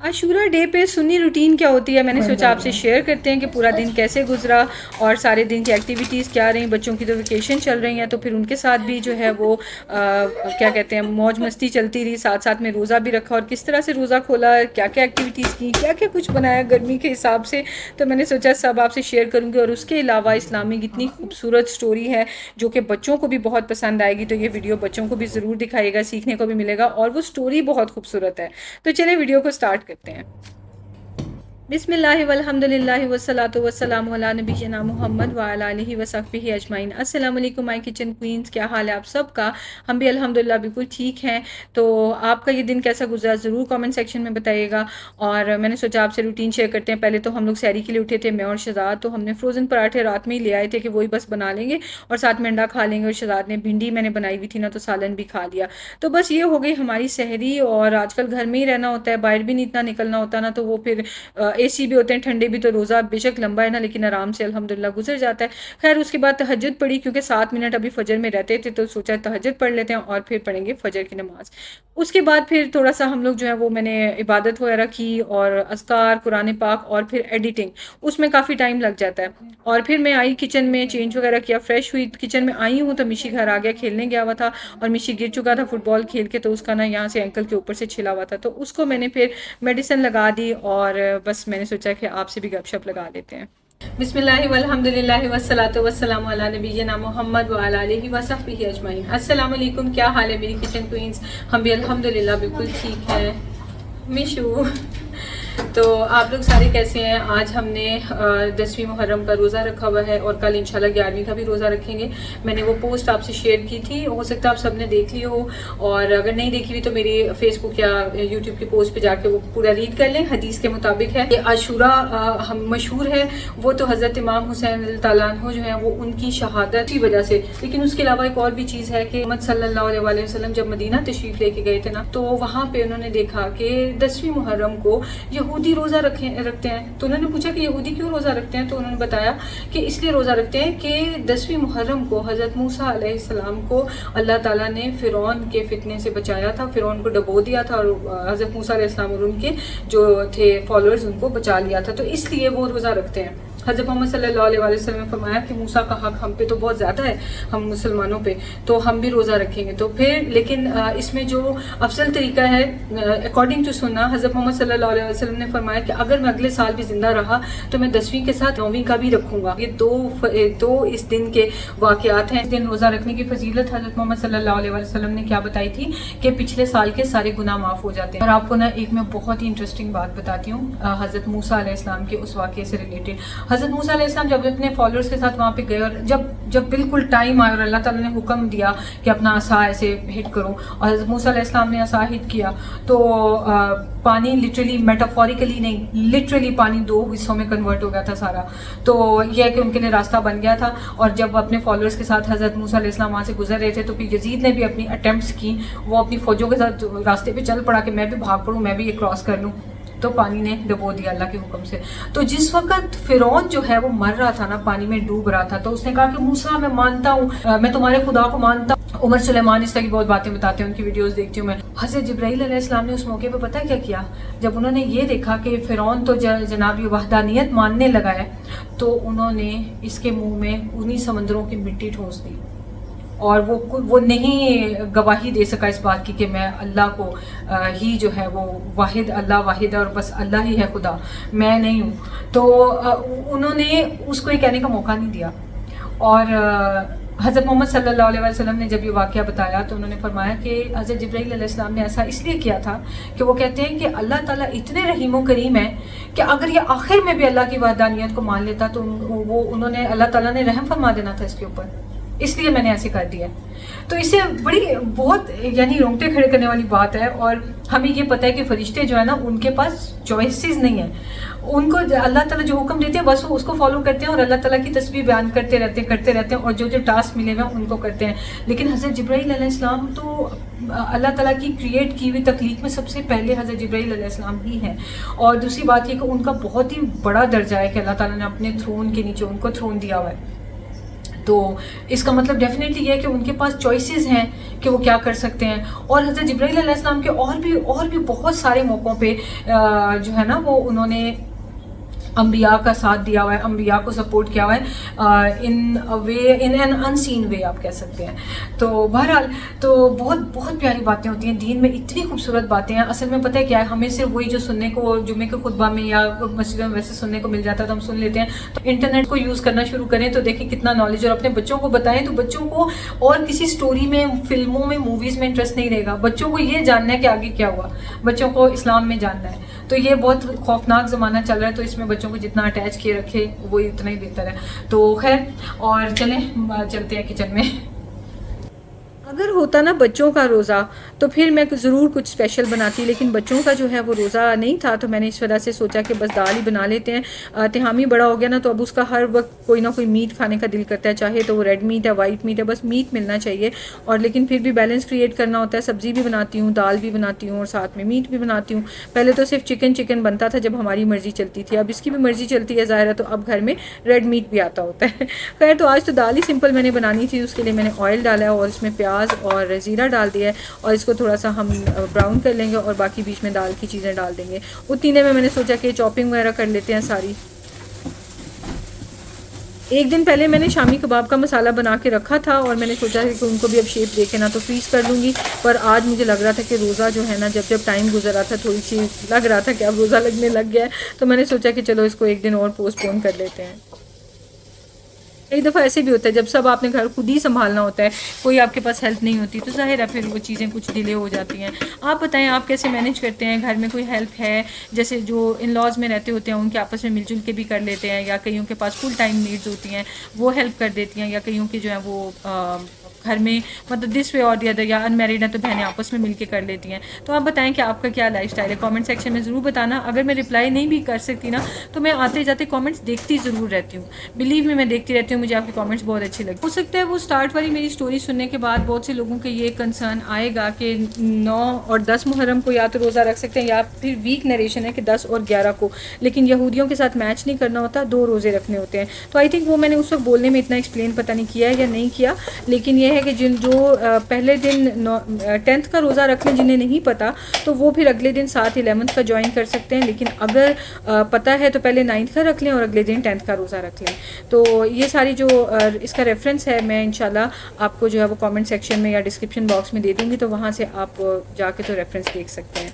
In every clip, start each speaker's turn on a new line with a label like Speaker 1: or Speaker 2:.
Speaker 1: आशूरा day पे Sunni routine क्या होती है, मैंने सोचा आपसे शेयर करते हैं कि पूरा दिन कैसे गुजरा और सारे दिन की एक्टिविटीज़ क्या रही। बच्चों की तो वेकेशन चल रही हैं तो फिर उनके साथ भी जो है वो क्या कहते हैं मौज मस्ती चलती रही, साथ साथ में रोज़ा भी रखा और किस तरह से रोज़ा खोला, क्या क्या एक्टिविटीज़ की, क्या क्या कुछ बनाया गर्मी के हिसाब से। तो मैंने सोचा सब आपसे शेयर करूँगी। और उसके अलावा इस्लामिक इतनी खूबसूरत स्टोरी है जो कि बच्चों को भी बहुत पसंद आएगी, तो ये वीडियो बच्चों को भी ज़रूर दिखाएगा, सीखने को भी मिलेगा और वो स्टोरी बहुत खूबसूरत है। तो चलिए वीडियो को स्टार्ट करते हैं। बिस्मिल्लाहि वल्हम्दुलिल्लाहि वस्सलातु वस्सलामु अला नबिय्यिना मुहम्मद व अला आलिहि व सहबिहि अजमाइन। अस्सलाम वालेकुम माय किचन क्वींस, क्या हाल है आप सबका? हम भी अल्हम्दुलिल्लाह बिल्कुल ठीक हैं। तो आपका ये दिन कैसा गुजरा ज़रूर कमेंट सेक्शन में बताइएगा। और मैंने सोचा आपसे रूटीन शेयर करते हैं। पहले तो हम लोग सैरी के लिए उठे थे, मैं और शहजाद, तो हमने फ्रोज़न पराठे रात में ही ले आए थे कि वही बस बना लेंगे और साथ में अंडा खा लेंगे। और शहजाद ने भिंडी मैंने बनाई हुई थी ना, तो सालन भी खा लिया। तो बस ये हो गई हमारी सहरी। और आजकल घर में ही रहना होता है, बाहर भी नहीं इतना निकलना होता ना, तो वो फिर एसी भी होते हैं ठंडे भी, तो रोज़ा बेशक लंबा है ना लेकिन आराम से अल्हम्दुलिल्लाह गुजर जाता है। खैर उसके बाद तहज्जुद पढ़ी क्योंकि 7 मिनट अभी फजर में रहते थे, तो सोचा तहज्जुद पढ़ लेते हैं और फिर पढ़ेंगे फजर की नमाज। उसके बाद फिर थोड़ा सा हम लोग जो है वो मैंने इबादत वगैरह की और अस्कार कुरान पाक और फिर एडिटिंग, उसमें काफ़ी टाइम लग जाता है। और फिर मैं आई किचन में, चेंज वगैरह किया, फ्रेश हुई, किचन में आई हूँ तो मिशी घर आ गया, खेलने गया हुआ था और मिशी गिर चुका था फुटबॉल खेल के, तो उसका ना यहाँ से एंकल के ऊपर से छिला हुआ था, तो उसको मैंने फिर मेडिसिन लगा दी और बस मैंने सोचा कि आपसे भी गपशप लगा लेते हैं। बिस्मिल्लाहि वल्हम्दुलिल्लाहि वस्सलातु वस्सलामु अला नबिय्यिना मुहम्मद व अला आलिहि व सहबिहि अजमाइन। अस्सलाम वालेकुम, क्या हाल है मेरी किचन क्वींस? हम भी अल्हम्दुलिल्लाह बिल्कुल ठीक हैं। मिशू तो आप लोग सारे कैसे हैं? आज हमने 10वीं मुहर्रम का रोज़ा रखा हुआ है और कल इंशाल्लाह 11वीं का भी रोज़ा रखेंगे। मैंने वो पोस्ट आपसे शेयर की थी, हो सकता है आप सबने देख ली हो, और अगर नहीं देखी हुई तो मेरी फेसबुक या यूट्यूब की पोस्ट पे जाके वो पूरा रीड कर लें। हदीस के मुताबिक है ये आशूरा हम मशहूर है, वो तो हज़रत इमाम हुसैन रज़ियल्लाहु अन्हु जो है वो उनकी शहादत की वजह से। लेकिन उसके अलावा एक और भी चीज़ है कि मोहम्मद सल्लल्लाहु अलैहि वसल्लम जब मदीना तशरीफ़ लेके गए थे ना, तो वहाँ पे उन्होंने देखा कि 10वीं मुहर्रम को यहूदी रोज़ा रखते हैं। तो उन्होंने पूछा कि यहूदी क्यों रोज़ा रखते हैं, तो उन्होंने बताया कि इसलिए रोज़ा रखते हैं कि 10वीं मुहर्रम को हज़रत मूसा अलैहिस्सलाम को अल्लाह ताला ने फ़िरौन के फितने से बचाया था, फ़िरौन को डबो दिया था और हज़रत मूसा अलैहिस्सलाम और उनके जो थे फॉलोअर्स उनको बचा लिया था, तो इसलिए वो रोज़ा रखते हैं। हज़रत मोहम्मद सल्लल्लाहु अलैहि वसल्लम ने फरमाया कि मूसा का हक हम पे तो बहुत ज़्यादा है, हम मुसलमानों पे, तो हम भी रोज़ा रखेंगे। तो फिर लेकिन इसमें जो अफजल तरीका है अकॉर्डिंग टू सुन्ना, हज़रत मोहम्मद सल्लल्लाहु अलैहि वसल्लम ने फरमाया कि अगर मैं अगले साल भी ज़िंदा रहा तो मैं 10वीं के साथ 9वीं का भी रखूँगा। ये दो इस दिन के वाक़यात हैं। इस दिन रोज़ा रखने की फजीलत हज़रत मोहम्मद सल्लल्लाहु अलैहि वसल्लम ने क्या बताई थी कि पिछले साल के सारे गुनाह माफ़ हो जाते हैं। और आपको ना एक मैं बहुत ही इंटरेस्टिंग बात बताती हूँ हज़रत मूसा अलैहिस्सलाम के उस वाक़े से रिलेटेड। हज़रत मूसा अलैहिस्सलाम जब अपने फॉलोअर्स के साथ वहाँ पे गए और जब बिल्कुल टाइम आया और अल्लाह ताला ने हुक्म दिया कि अपना असा ऐसे हिट करो, और हज़रत मूसा अलैहिस्सलाम ने असा हिट किया, तो पानी लिटरली, मेटाफोरिकली नहीं, लिटरली पानी 2 हिस्सों में कन्वर्ट हो गया था सारा। तो यह है कि उनके लिए रास्ता बन गया था। और जब अपने फॉलोअर्स के साथ हज़रत मूसा अलैहिस्सलाम वहाँ से गुजर रहे थे, तो फिर यजीद ने भी अपनी अटेम्प्ट्स की, वो अपनी फ़ौजों के साथ रास्ते पे चल पड़ा कि मैं भी भाग पड़ूँ, मैं भी ये क्रॉस कर लूँ, तो पानी ने डबो दिया अल्लाह के हुक्म से। तो जिस वक्त फिरौन जो है वो मर रहा था ना, पानी में डूब रहा था, तो उसने कहा कि मूसा मैं मानता हूँ, मैं तुम्हारे खुदा को मानता हूँ। उमर सुलेमान इस तरह की बहुत बातें बताते हैं, उनकी वीडियोस देखती हूँ मैं। हज़रत जिब्राईल अलैहिस्सलाम ने उस मौके पे पता है क्या किया? जब उन्होंने ये देखा कि फिरौन तो जनाब वहदानियत मानने लगा है, तो उन्होंने इसके मुँह में उन्हीं समंदरों की मिट्टी ठोंस दी और वो नहीं गवाही दे सका इस बात की कि मैं अल्लाह को ही जो है वो वाहिद, अल्लाह वाहिद है और बस अल्लाह ही है खुदा, मैं नहीं हूँ। तो उन्होंने उसको ये कहने का मौका नहीं दिया। और हज़रत मोहम्मद सल्लल्लाहु अलैहि वसल्लम ने जब ये वाक़या बताया तो उन्होंने फरमाया कि हज़रत जिब्राईल अलैहिस्सलाम ने ऐसा इसलिए किया था कि वो कहते हैं कि अल्लाह ताला इतने रहीम व करीम है कि अगर ये आखिर में भी अल्लाह की वहदानियत को मान लेता तो उन्होंने अल्लाह ताला ने रहम फरमा देना था इसके ऊपर, इसलिए मैंने ऐसे कर दिया। तो इससे बड़ी बहुत यानी रोंगटे खड़े करने वाली बात है। और हमें ये पता है कि फरिश्ते जो है ना, उनके पास चॉइसेस नहीं है, उनको अल्लाह ताला जो हुक्म देते हैं बस वो उसको फॉलो करते हैं और अल्लाह ताला की तस्बीह बयान करते रहते हैं और जो टास्क मिले हुए हैं उनको करते हैं। लेकिन हज़रत जिब्राईल अलैहिस्सलाम तो अल्लाह ताला की क्रिएट की हुई तख्लीक में सबसे पहले हज़रत जिब्राईल अलैहिस्सलाम ही हैं। और दूसरी बात ये कि उनका बहुत ही बड़ा दर्जा है कि अल्लाह ताला ने अपने थ्रोन के नीचे उनको थ्रोन दिया हुआ है। तो इसका मतलब डेफिनेटली ये है कि उनके पास चॉइसेस हैं कि वो क्या कर सकते हैं। और हज़रत जिब्राईल अलैहिस्सलाम के और भी बहुत सारे मौक़ों पे जो है ना वो उन्होंने अम्बिया का साथ दिया हुआ है, अम्बिया को सपोर्ट किया हुआ है इन एन अनसीन वे आप कह सकते हैं। तो बहरहाल तो बहुत बहुत प्यारी बातें होती हैं दीन में, इतनी खूबसूरत बातें हैं। असल में पता है क्या है, हमें सिर्फ वही जो सुनने को जुम्मे के खुतबा में या मस्जिदों में वैसे सुनने को मिल जाता है तो हम सुन लेते हैं। तो इंटरनेट को यूज़ करना शुरू करें तो देखें कितना नॉलेज, और अपने बच्चों को बताएं तो बच्चों को और किसी स्टोरी में, फिल्मों में, मूवीज़ में इंटरेस्ट नहीं रहेगा। बच्चों को ये जानना है कि आगे क्या हुआ, बच्चों को इस्लाम में जानना है। तो ये बहुत खौफनाक ज़माना चल रहा है, तो इसमें बच्चों को जितना अटैच किए रखे वो इतना ही बेहतर है। तो खैर, और चलते हैं किचन में। अगर होता ना बच्चों का रोज़ा तो फिर मैं ज़रूर कुछ स्पेशल बनाती, लेकिन बच्चों का जो है वो रोज़ा नहीं था, तो मैंने इस वजह से सोचा कि बस दाल ही बना लेते हैं। तिहामी बड़ा हो गया ना, तो अब उसका हर वक्त कोई ना कोई मीट खाने का दिल करता है, चाहे तो वो रेड मीट है, वाइट मीट है, बस मीट मिलना चाहिए। और लेकिन फिर भी बैलेंस क्रिएट करना होता है, सब्ज़ी भी बनाती हूँ, दाल भी बनाती हूँ और साथ में मीट भी बनाती हूँ। पहले तो सिर्फ चिकन बनता था जब हमारी मर्ज़ी चलती थी, अब इसकी भी मर्ज़ी चलती है ज़ाहिर है, तो अब घर में रेड मीट भी आता होता है। खैर, तो आज तो दाल ही सिंपल मैंने बनानी थी, उसके लिए मैंने ऑयल डाला है और इसमें प्याज और ज़ीरा डाल दिया है, और इसको थोड़ा सा हम ब्राउन कर लेंगे और बाकी बीच में दाल की चीज़ें डाल देंगे। उतनी देर में मैंने सोचा कि चॉपिंग वगैरह कर लेते हैं सारी। एक दिन पहले मैंने शामी कबाब का मसाला बना के रखा था और मैंने सोचा कि उनको भी अब शेप देके ना तो फ्रीज़ कर लूँगी, पर आज मुझे लग रहा था कि रोज़ा जो है ना, जब टाइम गुजर रहा था थोड़ी सी लग रहा था कि अब रोज़ा लगने लग गया है, तो मैंने सोचा कि चलो इसको एक दिन और पोस्टपोन कर लेते हैं। एक दफ़ा ऐसे भी होता है जब सब आपने घर खुद ही संभालना होता है, कोई आपके पास हेल्प नहीं होती, तो ज़ाहिर है फिर वो चीज़ें कुछ डिले हो जाती हैं। आप बताएं, आप कैसे मैनेज करते हैं? घर में कोई हेल्प है? जैसे जो इन लॉज में रहते होते हैं उनके आपस में मिलजुल के भी कर लेते हैं, या कईयों के पास फुल टाइम नीड्स होती हैं वो हेल्प कर देती हैं, या कईयों के जो है वो घर में मतलब दिस वे और दी अदर, या अनमेरिड है तो बहनें आपस में मिलके कर लेती हैं। तो आप बताएं कि आपका क्या लाइफस्टाइल है, कमेंट सेक्शन में ज़रूर बताना। अगर मैं रिप्लाई नहीं भी कर सकती ना, तो मैं आते जाते कमेंट्स देखती ज़रूर रहती हूँ, बिलीव में मैं देखती रहती हूँ, मुझे आपके कमेंट्स बहुत अच्छे लगते हैं। हो सकता है वो स्टार्ट वाली मेरी स्टोरी सुनने के बाद बहुत से लोगों के ये कंसर्न आएगा कि 9 और 10 मुहर्रम को या तो रोज़ा रख सकते हैं, या फिर वीक नरेशन है कि 10 और 11 को, लेकिन यहूदियों के साथ मैच नहीं करना होता, 2 रोज़े रखने होते हैं। तो आई थिंक वो मैंने उस वक्त बोलने में इतना एक्सप्लेन पता नहीं किया है या नहीं किया, लेकिन यह है कि जो पहले दिन 10th का रोज़ा रख लें, जिन्हें नहीं पता तो वो फिर अगले दिन 7-11 का ज्वाइन कर सकते हैं, लेकिन अगर पता है तो पहले 9th का रख लें और अगले दिन 10th का रोज़ा रख लें। तो ये सारी जो इसका रेफरेंस है मैं इंशाल्लाह आपको जो है वो कमेंट सेक्शन में या डिस्क्रिप्शन बॉक्स में दे दूँगी, तो वहाँ से आप जाके तो रेफरेंस देख सकते हैं।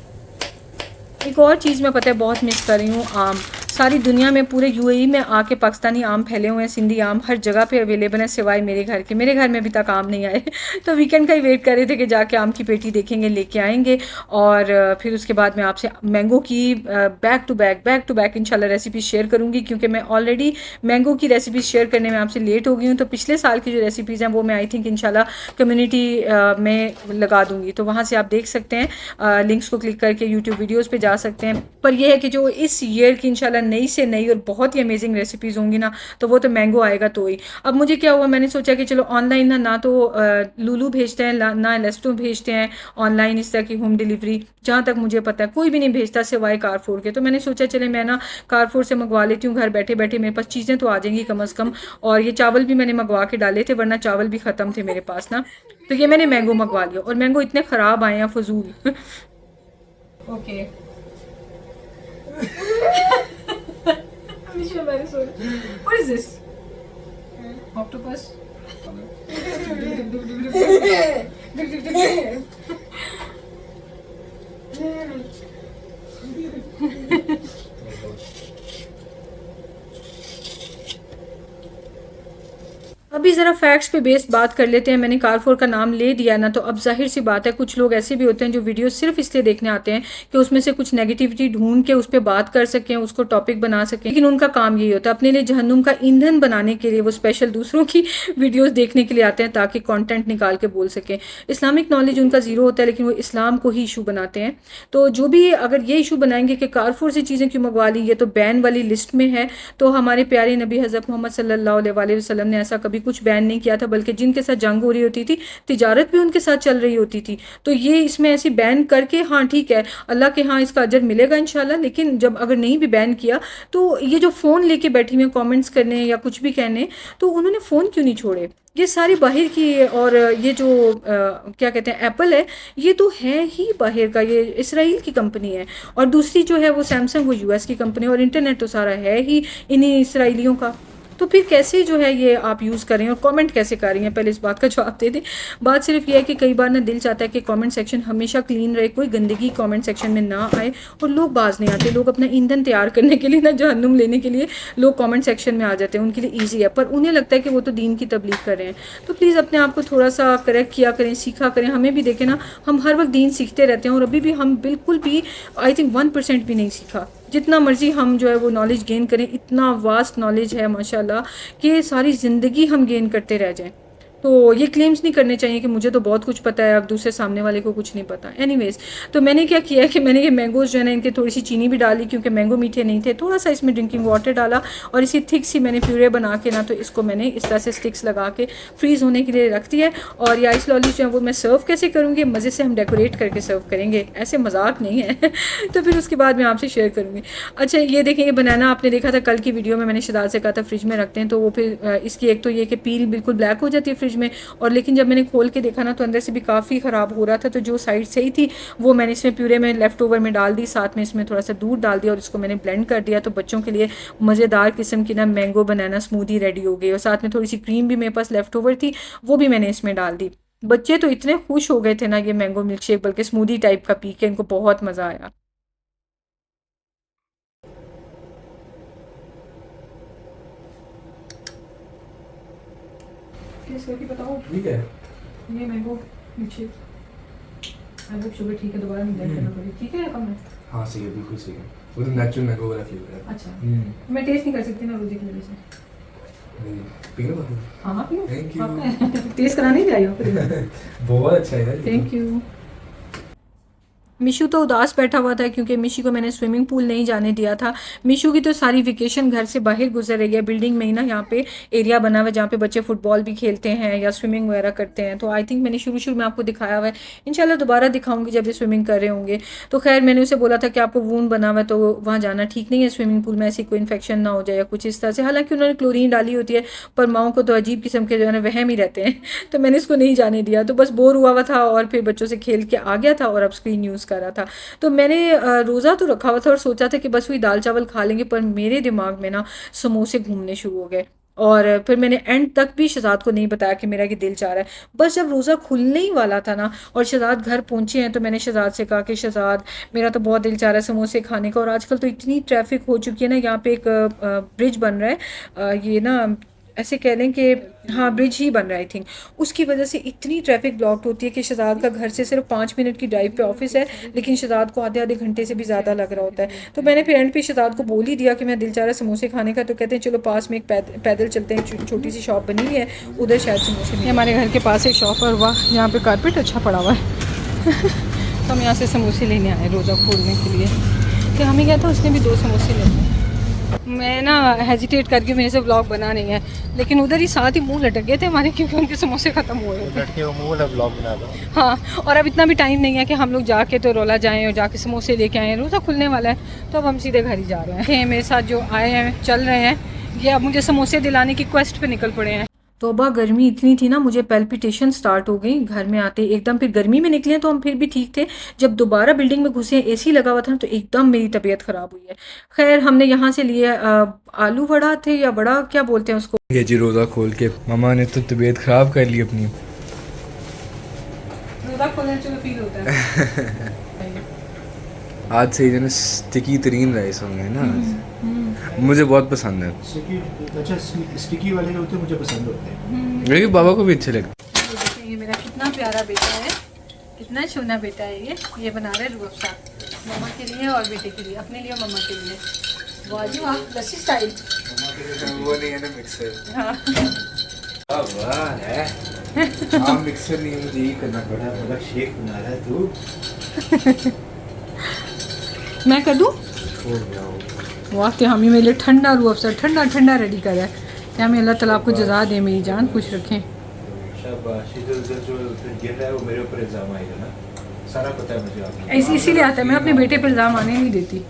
Speaker 1: एक और चीज़ मैं पता है बहुत मिस कर रही हूँ, आम। सारी दुनिया में पूरे यूएई में आके पाकिस्तानी आम फैले हुए हैं, सिंधी आम हर जगह पे अवेलेबल है सिवाय मेरे घर के। मेरे घर में अभी तक आम नहीं आए तो वीकेंड का ही वेट कर रहे थे कि जाके आम की पेटी देखेंगे, लेके आएंगे, और फिर उसके बाद मैं आपसे मैंगो की बैक टू बैक इंशाल्लाह रेसिपी शेयर करूँगी, क्योंकि मैं ऑलरेडी मैंगो की रेसिपी शेयर करने में आपसे लेट हो गई हूँ। तो पिछले साल की जो रेसिपीज़ हैं वो मैं आई थिंक इंशाल्लाह कम्युनिटी में लगा दूँगी, तो वहाँ से आप देख सकते हैं, लिंक्स को क्लिक करके यूट्यूब वीडियोज़ पर जा सकते हैं। पर यह है कि जो इस ईयर की इंशाल्लाह नई से नई और बहुत ही अमेजिंग रेसिपीज़ होंगी ना, तो वो तो मैंगो आएगा तो ही। अब मुझे क्या हुआ, मैंने सोचा कि चलो ऑनलाइन ना तो लूलू भेजते हैं ना लेस्टो भेजते हैं ऑनलाइन इस तरह की होम डिलीवरी, जहाँ तक मुझे पता है कोई भी नहीं भेजता सिवाय कारफोर के। तो मैंने सोचा चले मैं ना कारफोर से मंगवा लेती हूँ, घर बैठे बैठे मेरे पास चीज़ें तो आ जाएंगी कम अज़ कम। और ये चावल भी मैंने मंगवा के डाले थे, वरना चावल भी ख़त्म थे मेरे पास ना, तो ये मैंने मैंगो मंगवा लिया, और मैंगो इतने ख़राब आए हैं फजूल। Okay What is this? Octopus? अभी ज़रा फैक्ट्स पे बेस्ड बात कर लेते हैं। मैंने कारफोर का नाम ले दिया ना, तो अब जाहिर सी बात है कुछ लोग ऐसे भी होते हैं जो वीडियो सिर्फ इसलिए देखने आते हैं कि उसमें से कुछ नेगेटिविटी ढूंढ के उस पर बात कर सकें, उसको टॉपिक बना सकें, लेकिन उनका काम यही होता है अपने लिए जहन्नुम का ईंधन बनाने के लिए वो स्पेशल दूसरों की वीडियोज़ देखने के लिए आते हैं ताकि कॉन्टेंट निकाल के बोल सकें। इस्लामिक नॉलेज उनका ज़ीरो होता है, लेकिन वो इस्लाम को ही इशू बनाते हैं। तो जो भी अगर ये इशू बनाएंगे कि कारफोर से चीज़ें क्यों मंगवा ली, ये तो बैन वाली लिस्ट में है, तो हमारे प्यारे नबी हज़रत मोहम्मद सल्लल्लाहु अलैहि वसल्लम ने ऐसा कभी कुछ बैन नहीं किया था, बल्कि जिनके साथ जंग हो रही होती थी तिजारत भी उनके साथ चल रही होती थी। तो ये इसमें ऐसी बैन करके, हाँ ठीक है, अल्लाह के यहाँ इसका अजर मिलेगा इंशाल्लाह, लेकिन जब अगर नहीं भी बैन किया तो ये जो फ़ोन लेके बैठी हुई कमेंट्स करने या कुछ भी कहने, तो उन्होंने फ़ोन क्यों नहीं छोड़े? ये सारी बाहर की, और ये जो क्या कहते हैं एप्पल है, ये तो है ही बाहर का, ये इसराइल की कंपनी है। और दूसरी जो है वो सैमसंग, वो यूएस की कंपनी है, और इंटरनेट तो सारा है ही इन्हीं इसराइलियों का। तो फिर कैसे जो है ये आप यूज़ करें और कमेंट कैसे कर रही हैं, पहले इस बात का जवाब दे दें। बात सिर्फ ये है कि कई बार ना दिल चाहता है कि कमेंट सेक्शन हमेशा क्लीन रहे, कोई गंदगी कमेंट सेक्शन में ना आए, और लोग बाज नहीं आते। लोग अपना ईंधन तैयार करने के लिए ना, जहन्नुम लेने के लिए लोग कमेंट सेक्शन में आ जाते हैं, उनके लिए ईजी है, पर उन्हें लगता है कि वो तो दीन की तबलीग कर रहे हैं। तो प्लीज़ अपने आप को थोड़ा सा करेक्ट किया करें, सीखा करें। हमें भी देखें ना, हम हर वक्त दीन सीखते रहते हैं, और अभी भी हम बिल्कुल भी आई थिंक 1% भी नहीं सीखा। जितना मर्ज़ी हम जो है वो नॉलेज गेन करें, इतना वास्ट नॉलेज है माशाल्लाह कि सारी ज़िंदगी हम गेन करते रह जाएं। तो ये क्लेम्स नहीं करने चाहिए कि मुझे तो बहुत कुछ पता है, अब दूसरे सामने वाले को कुछ नहीं पता। एनीवेज, तो मैंने क्या किया है कि मैंने ये मैंगोज़ जो है ना, इनके थोड़ी सी चीनी भी डाली, क्योंकि मैंगो मीठे नहीं थे, थोड़ा सा इसमें ड्रिंकिंग वाटर डाला, और इसी थिक सी मैंने प्यूरे बना के ना, तो इसको मैंने इस तरह से स्टिक्स लगा के फ्रीज़ होने के लिए रख दिया है। और ये आइस लॉली जो है वो मैं सर्व कैसे करूँगी, मज़े से हम डेकोरेट करके सर्व करेंगे, ऐसे मजाक नहीं है तो फिर उसके बाद मैं आपसे शेयर करूँगी। अच्छा, ये देखें, ये बनाना आपने देखा था कल की वीडियो में, मैंने शहजाद से कहा था फ्रिज में रखते हैं, तो वो फिर इसकी एक तो ये कि पील बिल्कुल ब्लैक हो जाती है फ्रिज में, और लेकिन जब मैंने खोल के देखा ना तो अंदर से भी काफ़ी ख़राब हो रहा था। तो जो साइड सही थी वो मैंने इसमें प्यूरे में लेफ़्ट ओवर में डाल दी, साथ में इसमें थोड़ा सा दूध डाल दिया, और इसको मैंने ब्लेंड कर दिया। तो बच्चों के लिए मज़ेदार किस्म की ना मैंगो बनाना स्मूदी रेडी हो गई, और साथ में थोड़ी सी क्रीम भी मेरे पास लेफ़्ट ओवर थी, वो भी मैंने इसमें डाल दी। बच्चे तो इतने खुश हो गए थे ना ये मैंगो मिल्क शेक, बल्कि स्मूदी टाइप का पी के इनको बहुत मज़ा आया। बताओ, ठीक है ये मैंगो मिल्क शेक, आई शुगर ठीक है, दोबारा नहीं करना पड़ेगा, ठीक है कम है? हाँ सही है, बिल्कुल सही है, वो तो नेचुरल मैंगो वाला फ्लेवर है। अच्छा, मैं टेस्ट नहीं कर सकती ना रोजे की वजह से। पी लो बात। हाँ पी लो, थैंक यू। टेस्ट कराने ही आई हो बहुत अच्छा है, थैंक यू। मिशू तो उदास बैठा हुआ था क्योंकि मिशू को मैंने स्विमिंग पूल नहीं जाने दिया था। मिशू की तो सारी वेकेशन घर से बाहर गुजर रही है। बिल्डिंग में ही ना यहाँ पे एरिया बना हुआ है जहाँ पे बच्चे फुटबॉल भी खेलते हैं या स्विमिंग वगैरह करते हैं। तो आई थिंक मैंने शुरू में आपको दिखाया हुआ है, इंशाल्लाह दोबारा दिखाऊंगी जब ये स्विमिंग कर रहे होंगे। तो खैर मैंने उसे बोला था कि आपको वूंड बना हुआ है तो वहाँ जाना ठीक नहीं है, स्विमिंग पूल में ऐसी कोई इन्फेक्शन ना हो जाए या कुछ इस तरह से। हालांकि उन्होंने क्लोरीन डाली होती है, पर माओ को तो अजीब किस्म के जो है ना वहम ही रहते हैं तो मैंने इसको नहीं जाने दिया। तो बस बोर हुआ था और फिर बच्चों से खेल के आ गया था और अब स्क्रीन यूज़ कर रहा था। तो मैंने रोज़ा तो रखा हुआ था और सोचा था कि बस वही दाल चावल खा लेंगे, पर मेरे दिमाग में ना समोसे घूमने शुरू हो गए। और फिर मैंने एंड तक भी शहजाद को नहीं बताया कि मेरा ये दिल चाह रहा है। बस जब रोज़ा खुलने ही वाला था ना और शहजाद घर पहुंचे हैं तो मैंने शहजाद से कहा कि शहजाद मेरा तो बहुत दिल चाह रहा है समोसे खाने का। और आजकल तो इतनी ट्रैफिक हो चुकी है ना, यहाँ पे एक ब्रिज बन रहा है, ये ना ऐसे कह लें कि हाँ ब्रिज ही बन रहा है आई थिंक, उसकी वजह से इतनी ट्रैफिक ब्लॉक होती है कि शहजाद का घर से सिर्फ 5 मिनट की ड्राइव पे ऑफिस है, लेकिन शहजाद को आधे घंटे से भी ज़्यादा लग रहा होता है। तो मैंने फिर एंड पे शहजाद को बोल ही दिया कि मैं दिल चाह रहा है समोसे खाने का। तो कहते हैं चलो पास में एक पैदल चलते हैं, छोटी सी शॉप बनी हुई है उधर शायद समोसे मिले। हमारे घर के पास एक शॉप है, वाह यहाँ पे कारपेट अच्छा पड़ा हुआ है तो हम यहाँ से समोसे लेने आए रोज़ा खोलने के लिए। तो हमें क्या था, उसने भी 2 समोसे लेने। मैं ना हेजिटेट करके मेरे से व्लॉग बना नहीं है, लेकिन उधर ही साथ ही मुंह लटक गए थे हमारे क्योंकि उनके समोसे ख़त्म हो गए थे। हाँ, और अब इतना भी टाइम नहीं है कि हम लोग जाके तो रोला जाएं और जाके समोसे लेके आएँ। रोज़ा खुलने वाला है तो अब हम सीधे घर ही जा रहे हैं। मेरे साथ जो आए हैं चल रहे हैं, ये अब मुझे समोसे दिलाने की क्वेस्ट पे निकल पड़े हैं। तोबा गर्मी इतनी थी ना, मुझे पैल्पिटेशन स्टार्ट हो गई घर में आते एकदम। फिर गर्मी में निकले तो हम फिर भी ठीक थे, जब दोबारा बिल्डिंग में घुसे एसी लगा हुआ था ना तो एकदम मेरी तबीयत ख़राब हुई है। खैर हमने यहाँ से लिए आलू वड़ा थे या वड़ा क्या बोलते हैं उसको।
Speaker 2: ये जी रोज़ा खोल के मामा ने तो तबीयत ख़राब कर ली अपनी।
Speaker 1: रोज़ा खोलने चलो फील होता है
Speaker 2: आज से ही स्टिकी तरीन राइस होंगे ना, मुझे बहुत पसंद है।
Speaker 3: अच्छा स्टिकी वाले जो होते हैं मुझे पसंद होते हैं,
Speaker 2: लेकिन बाबा को भी अच्छे लगते हैं।
Speaker 1: देखिए ये मेरा कितना प्यारा बेटा है, कितना छूना बेटा है। ये बना रहे रूह अफ़ज़ा मम्मा के लिए और बेटे के लिए, अपने लिए और मम्मा के लिए। वाह जी वाह, लस्सी स्टाइल।
Speaker 2: वो नहीं है ना मिक्सर।
Speaker 1: हाँ
Speaker 2: वाह है हाँ मिक्सर नहीं, मुझे ये करना पड़ा।
Speaker 3: बड़ा शेक बना रहा है तू
Speaker 1: मैं कर दूँ? वाह, तो हम ही मेरे लिए ठंडा रूह अफ़ज़ा ठंडा रेडी कर रहा है। क्या मैं अल्लाह ताला आपको जज़ा दे, मेरी जान खुश रखें।
Speaker 3: शाबाश, इधर उधर जो गिर रहा है वो मेरे ऊपर इल्ज़ाम आएगा ना, सारा पता है मुझे आपको।
Speaker 1: इसीलिए आता है, मैं अपने बेटे पर इल्ज़ाम आने नहीं देती,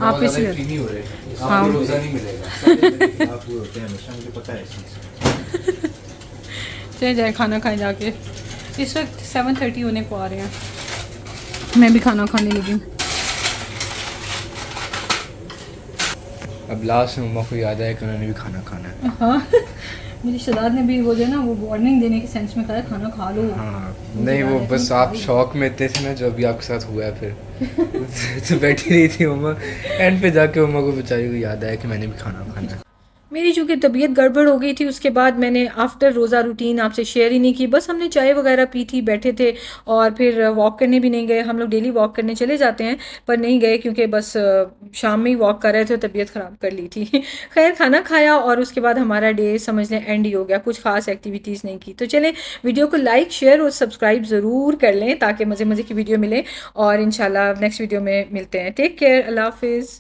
Speaker 1: आप पे से।
Speaker 3: नहीं हो रहे,
Speaker 1: हाँ।
Speaker 3: आपको रोज़ा नहीं मिलेगा। आप वो होते हैं हमेशा, मुझे पता है इस चीज़।
Speaker 1: चले जाए खाना खाए जाके, इस वक्त 7:30 होने को आ रहे हैं, मैं भी खाना खाने लगी हूँ।
Speaker 2: अब लास्ट में मम्मा को याद आया कि उन्होंने भी खाना खाना है।
Speaker 1: हाँ मुझे शदाद ने भी वो जो है ना वो वार्निंग देने के सेंस में कहा खाना खा लो।
Speaker 2: हाँ
Speaker 1: मुझे
Speaker 2: नहीं,
Speaker 1: याद
Speaker 2: वो
Speaker 1: है
Speaker 2: बस
Speaker 1: तुम
Speaker 2: आप
Speaker 1: खाई।
Speaker 2: शौक में इतने थे ना जो अभी आपके साथ हुआ है फिर तो बैठी रही थी मम्मा, एंड पे जाके मम्मा को बेचारी को याद आया कि मैंने भी खाना खाना है।
Speaker 1: मेरी चूँकि तबीयत गड़बड़ हो गई थी, उसके बाद मैंने आफ्टर रोज़ा रूटीन आपसे शेयर ही नहीं की, बस हमने चाय वगैरह पी थी, बैठे थे और फिर वॉक करने भी नहीं गए। हम लोग डेली वॉक करने चले जाते हैं पर नहीं गए क्योंकि बस शाम में ही वॉक कर रहे थे, तबीयत ख़राब कर ली थी। खैर खाना खाया और उसके बाद हमारा डे समझ लें एंड ही हो गया, कुछ खास एक्टिविटीज़ नहीं की। तो चलें वीडियो को लाइक शेयर और सब्सक्राइब ज़रूर कर लें ताकि मज़े मज़े की वीडियो मिले और इंशाल्लाह नेक्स्ट वीडियो में मिलते हैं। टेक केयर, अल्लाह हाफिज़।